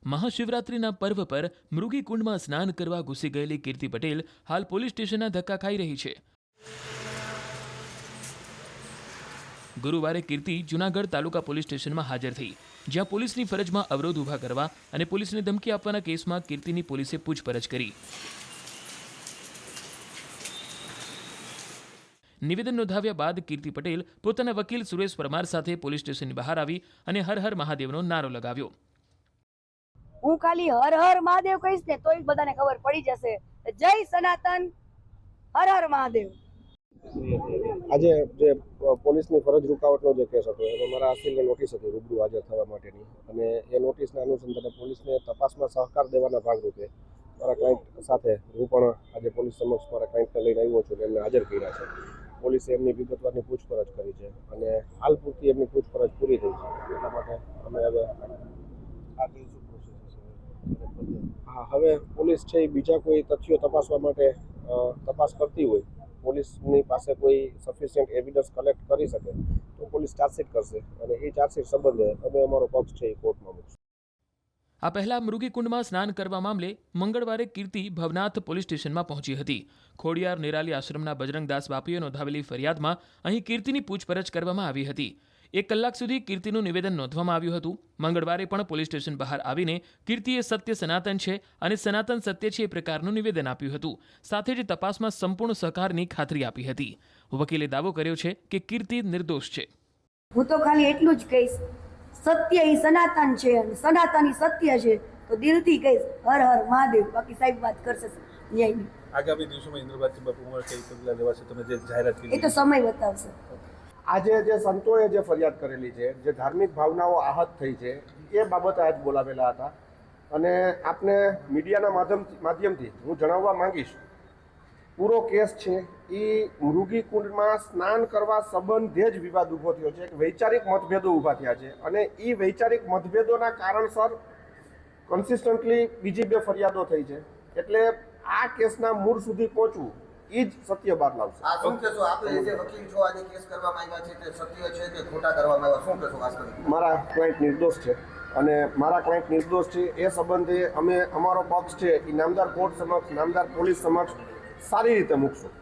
મહાશિવરાત્રિના પર્વ પર મૃગીકુંડમાં સ્નાન કરવા ઘૂસી ગયેલી કીર્તિ પટેલ હાલ પોલીસ સ્ટેશનના ધક્કા ખાઈ રહી છે. ગુરુવારે કીર્તિ જૂનાગઢ તાલુકા પોલીસ સ્ટેશનમાં હાજર થઈ, જ્યાં પોલીસની ફરજમાં અવરોધ ઊભા કરવા અને પોલીસને ધમકી આપવાના કેસમાં કીર્તિની પોલીસે પૂછપરછ કરી. નિવેદન નોંધાવ્યા બાદ કીર્તિ પટેલ પોતાના વકીલ સુરેશ પરમાર સાથે પોલીસ સ્ટેશનની બહાર આવી અને હર હર મહાદેવનો નારો લગાવ્યો. હું ખાલી હર હર મહાદેવ કહીશ ને તોય બધાને ખબર પડી જશે. જય સનાતન, હર હર મહાદેવ. આજે જે પોલીસની ફરજ રૂકાવટનો જે કેસ હતો એમાં મારા આસિલને નોટિસ હતી રૂબરૂ હાજર થવા માટેની, અને એ નોટિસના અનુસંધાને પોલીસને તપાસમાં સહકાર દેવાના ભાગરૂપે મારા ક્લાયન્ટ સાથે હું પણ આજે પોલીસ સમક્ષ મારા ક્લાયન્ટને લઈને આવ્યો છું અને એમને હાજર કર્યા છે. પોલીસે એમની વિગતવારની પૂછપરછ કરી છે અને હાલ પૂરતી એમની પૂછપરછ પૂરી થઈ છે. એટલા માટે અમે હવે પોલીસ છે એ બીજા કોઈ તથ્યો તપાસવા માટે તપાસ કરતી હોય, પોલીસની પાસે કોઈ સફિશિયન્ટ એવિડન્સ કલેક્ટ કરી શકે તો પોલીસ ચાર્જશીટ કરશે અને એ ચાર્જશીટ સંબંધે અમે અમારો પક્ષ છે એ કોર્ટમાં મૂકશું. આ પહેલા મૃગીકુંડમાં સ્નાન કરવા મામલે મંગળવારે કીર્તિ ભવનાથ પોલીસ સ્ટેશનમાં પહોંચી હતી. ખોડિયાર નિરાલી આશ્રમના બજરંગદાસ બાપુએ નોંધાવેલી ફરિયાદમાં અહીં કીર્તિની પૂછપરછ કરવામાં આવી હતી. 1 કલાક સુધી કીર્તિનું નિવેદન નોંધવામાં આવ્યું હતું. મંગળવારે પણ પોલીસ સ્ટેશન બહાર આવીને કીર્તિએ સત્ય સનાતન છે અને સનાતન સત્ય છે એ પ્રકારનું નિવેદન આપ્યું હતું. સાથે જ તપાસમાં સંપૂર્ણ સહકારની ખાતરી આપી હતી. વકીલે દાવો કર્યો છે કે કીર્તિ નિર્દોષ છે. હું તો ખાલી એટલું જ કહીશ, સત્ય એ સનાતન છે અને સનાતન સત્ય છે, તો દિલથી કહીશ હર હર મહાદેવ. બાકી સાહેબ વાત કરશે ન્યાયની. આગામી દિવસોમાં ઇન્દ્રભારતી બાપુ ઉપર કઈ પગલાં લેવાશે તમે જે જાહેરાત કરી એ તો સમય બતાવશે. આજે જે સંતોએ જે ફરિયાદ કરેલી છે, જે ધાર્મિક ભાવનાઓ આહત થઈ છે, એ બાબતે આજ બોલાવેલા હતા અને આપને મીડિયાના માધ્યમથી હું જણાવવા માંગીશ, પૂરો કેસ છે એ મૃગીકુંડમાં સ્નાન કરવા સંબંધે જ વિવાદ ઊભો થયો છે. વૈચારિક મતભેદો ઊભા થયા છે અને એ વૈચારિક મતભેદોના કારણસર કન્સિસ્ટન્ટલી બીજી 2 ફરિયાદો થઈ છે. એટલે આ કેસના મૂળ સુધી પહોંચવું એ જ સત્ય બહાર લાવશે. શું કહેશો આપણે જે વકીલ છો, આજે કેસ કરવામાં આવ્યા છે તે સત્ય છે કે ખોટા કરવામાં આવ્યા, શું કહેશો ખાસ કરીને? મારા ક્લાયન્ટ નિર્દોષ છે અને મારા ક્લાયન્ટ નિર્દોષ છે એ સંબંધે અમે અમારો પક્ષ છે એ નામદાર કોર્ટ સમક્ષ, નામદાર પોલીસ સમક્ષ સારી રીતે મૂકશું.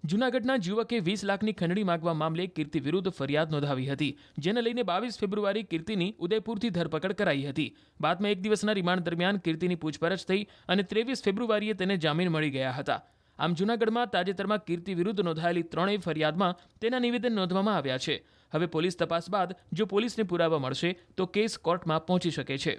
જૂનાગઢના યુવકે 20 લાખની ખંડણી માંગવા મામલે કીર્તિ વિરુદ્ધ ફરિયાદ નોંધાવી હતી, જેને લઈને 22 ફેબ્રુઆરી કીર્તિની ઉદયપુરથી ધરપકડ કરાઈ હતી. બાદમાં 1 દિવસના રિમાન્ડ દરમિયાન કીર્તિની પૂછપરછ થઈ અને 23 ફેબ્રુઆરીએ તેને જામીન મળી ગયા હતા. આમ જૂનાગઢમાં તાજેતરમાં કીર્તિ વિરુદ્ધ નોંધાયેલી 3 ફરિયાદમાં તેના નિવેદન નોંધવામાં આવ્યા છે. હવે પોલીસ તપાસ બાદ જો પોલીસને પુરાવા મળશે તો કેસ કોર્ટમાં પહોંચી શકે છે.